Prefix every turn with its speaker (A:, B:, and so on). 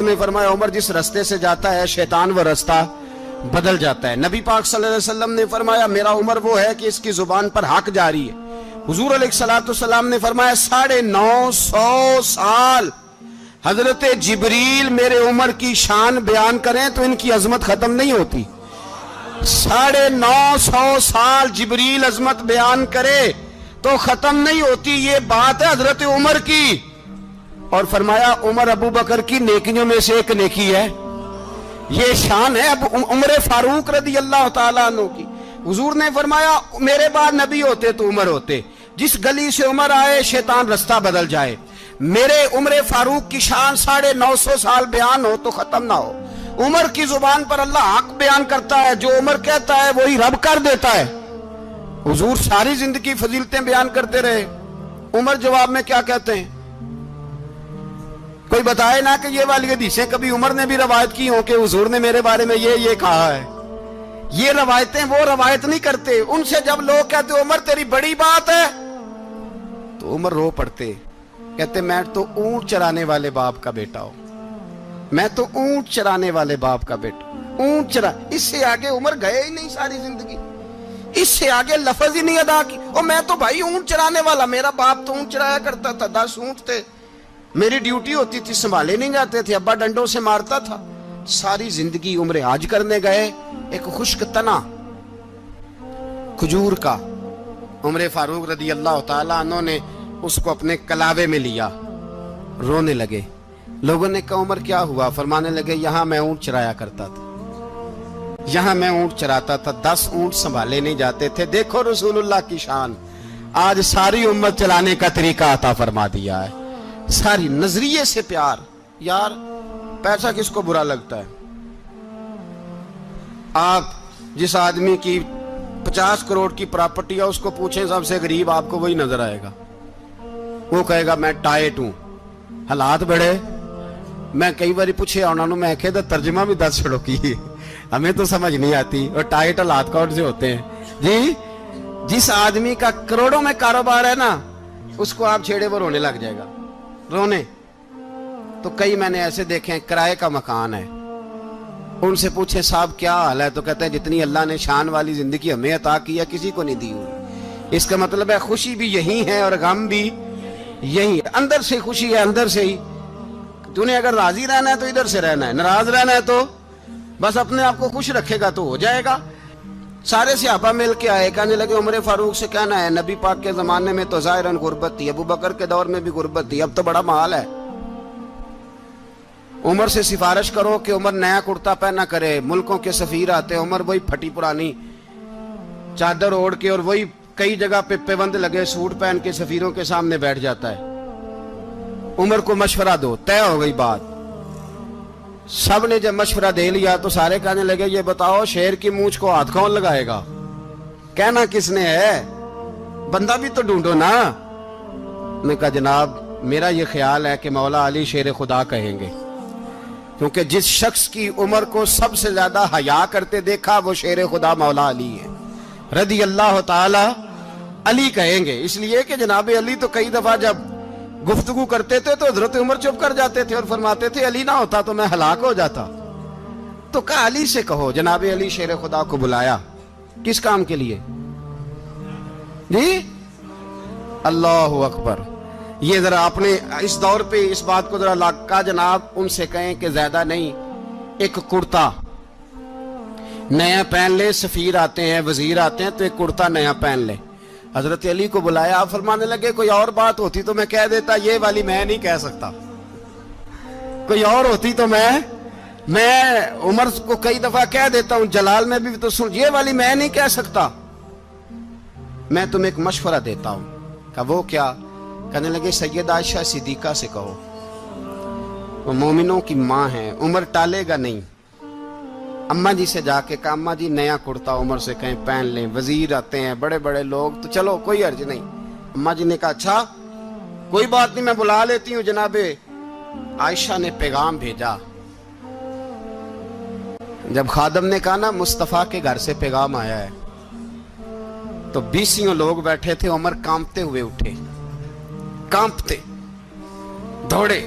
A: نے فرمایا عمر جس رستے سے جاتا ہے شیطان وہ رستہ بدل جاتا ہے۔ نبی پاک صلی اللہ علیہ وسلم نے فرمایا میرا عمر وہ ہے کہ اس کی زبان پر حق جاری ہے۔ حضور علیہ السلام نے فرمایا 950 سال حضرت جبریل میرے عمر کی شان بیان کریں تو ان کی عظمت ختم نہیں ہوتی۔ 950 سال جبریل عظمت بیان کرے تو ختم نہیں ہوتی۔ یہ بات ہے حضرت عمر کی، اور فرمایا عمر ابو بکر کی نیکیوں میں سے ایک نیکی ہے، یہ شان ہے اب عمر فاروق رضی اللہ تعالیٰ عنہ کی۔ حضور نے فرمایا میرے بعد نبی ہوتے تو عمر ہوتے، جس گلی سے عمر آئے شیطان رستہ بدل جائے۔ میرے عمر فاروق کی شان 950 سال بیان ہو تو ختم نہ ہو۔ عمر کی زبان پر اللہ حق بیان کرتا ہے، جو عمر کہتا ہے وہی رب کر دیتا ہے۔ حضور ساری زندگی فضیلتیں بیان کرتے رہے، عمر جواب میں کیا کہتے ہیں؟ کوئی بتائے نا کہ یہ والی حدیثیں کبھی عمر نے بھی روایت کی ہوں کہ حضور نے میرے بارے میں یہ کہا ہے۔ یہ روایتیں وہ روایت نہیں کرتے، ان سے جب لوگ کہتے عمر تیری بڑی بات ہے تو عمر رو پڑتے، کہتے میں تو اونٹ چرانے والے باپ کا بیٹا ہوں، میں تو اونٹ چرانے والے باپ کا بیٹا، اونٹ چرا۔ اس سے آگے عمر گئے ہی نہیں ساری زندگی، اس سے آگے لفظ ہی نہیں ادا کی۔ اور میں تو بھائی اونٹ چرانے والا، میرا باپ تو اونٹ چرایا کرتا تھا، 10 اونٹ تھے، میری ڈیوٹی ہوتی تھی، سنبھالے نہیں جاتے تھے، ابا ڈنڈوں سے مارتا تھا۔ ساری زندگی عمر حج کرنے گئے، ایک خشک تنا کھجور کا عمر فاروق رضی اللہ تعالیٰ عنہ نے اس کو اپنے کلاوے میں لیا، رونے لگے۔ لوگوں نے کہا عمر کیا ہوا؟ فرمانے لگے یہاں میں اونٹ چرایا کرتا تھا، یہاں میں اونٹ چراتا تھا، 10 اونٹ سنبھالے نہیں جاتے تھے۔ دیکھو رسول اللہ کی شان، آج ساری امت چلانے کا طریقہ عطا فرما دیا ہے، ساری نظریے سے پیار۔ یار پیسہ کس کو برا لگتا ہے؟ آپ جس آدمی کی 50 کروڑ کی پراپرٹی ہے اس کو پوچھیں سب سے غریب، آپ کو وہی نظر آئے گا، وہ کہے گا میں ٹائٹ ہوں، حالات بڑے۔ میں کئی باری پوچھے انہوں نے، میں کہتا ترجمہ بھی 10 چھڑوں کی، ہمیں تو سمجھ نہیں آتی، اور ٹائٹ حالات کون سے ہوتے ہیں جی؟ جس آدمی کا کروڑوں میں کاروبار ہے نا، اس کو آپ چھیڑے وہ رونے لگ جائے گا، رونے۔ تو کئی میں نے ایسے دیکھے ہیں کرائے کا مکان ہے، ان سے پوچھیں صاحب کیا حال ہے تو کہتے ہیں جتنی اللہ نے شان والی زندگی ہمیں عطا کی ہے کسی کو نہیں دی ہوئی۔ اس کا مطلب ہے خوشی بھی یہی ہے اور غم بھی یہی ہے، اندر سے خوشی ہے، اندر سے ہی۔ تو نے اگر راضی رہنا ہے تو ادھر سے رہنا ہے، ناراض رہنا ہے تو بس اپنے آپ کو خوش رکھے گا تو ہو جائے گا۔ سارے صحابہ مل کے آئے، کہنے لگے عمر فاروق سے کہنا ہے نبی پاک کے زمانے میں تو ظاہراً غربت تھی، ابو بکر کے دور میں بھی غربت تھی، اب تو بڑا مال ہے، عمر سے سفارش کرو کہ عمر نیا کرتا پہنا کرے۔ ملکوں کے سفیر آتے، عمر وہی پھٹی پرانی چادر اوڑھ کے اور وہی کئی جگہ پہ پیوند لگے سوٹ پہن کے سفیروں کے سامنے بیٹھ جاتا ہے۔ عمر کو مشورہ دو، طے ہو گئی بات۔ سب نے جب مشورہ دے لیا تو سارے کہنے لگے یہ بتاؤ شیر کی مونچھ کو ہاتھ کون لگائے گا؟ کہنا کس نے ہے؟ بندہ بھی تو ڈھونڈو نا۔ نے کہا جناب میرا یہ خیال ہے کہ مولا علی شیر خدا کہیں گے، کیونکہ جس شخص کی عمر کو سب سے زیادہ حیا کرتے دیکھا وہ شیر خدا مولا علی ہے رضی اللہ تعالی علی کہیں گے۔ اس لیے کہ جناب علی تو کئی دفعہ جب گفتگو کرتے تھے تو حضرت عمر چپ کر جاتے تھے اور فرماتے تھے علی نہ ہوتا تو میں ہلاک ہو جاتا۔ تو کہا علی سے کہو۔ جناب علی شیر خدا کو بلایا، کس کام کے لیے جی؟ اللہ اکبر۔ یہ ذرا اپنے اس دور پہ اس بات کو ذرا لاکا جناب ان سے کہیں کہ زیادہ نہیں، ایک کرتا نیا پہن لے، سفیر آتے ہیں وزیر آتے ہیں تو ایک کرتا نیا پہن لے۔ حضرت علی کو بلایا، آپ فرمانے لگے کوئی اور بات ہوتی تو میں کہہ دیتا، یہ والی میں نہیں کہہ سکتا، کوئی اور ہوتی تو میں عمر کو کئی دفعہ کہہ دیتا ہوں، جلال میں بھی تو سن، یہ والی میں نہیں کہہ سکتا، میں تمہیں ایک مشورہ دیتا ہوں۔ کہا وہ کیا؟ کہنے لگے سیدہ عائشہ صدیقہ سے کہو، وہ مومنوں کی ماں ہیں، عمر ٹالے گا نہیں۔ اماں جی سے جا کے کہا اماں جی نیا کرتا عمر سے کہیں پہن لیں، وزیر آتے ہیں بڑے بڑے لوگ تو چلو کوئی حرج نہیں۔ اماں جی نے کہا اچھا کوئی بات نہیں میں بلا لیتی ہوں۔ جناب عائشہ نے پیغام بھیجا، جب خادم نے کہا نا مصطفیٰ کے گھر سے پیغام آیا ہے تو 20 لوگ بیٹھے تھے، عمر کانپتے ہوئے اٹھے، کانپتے دوڑے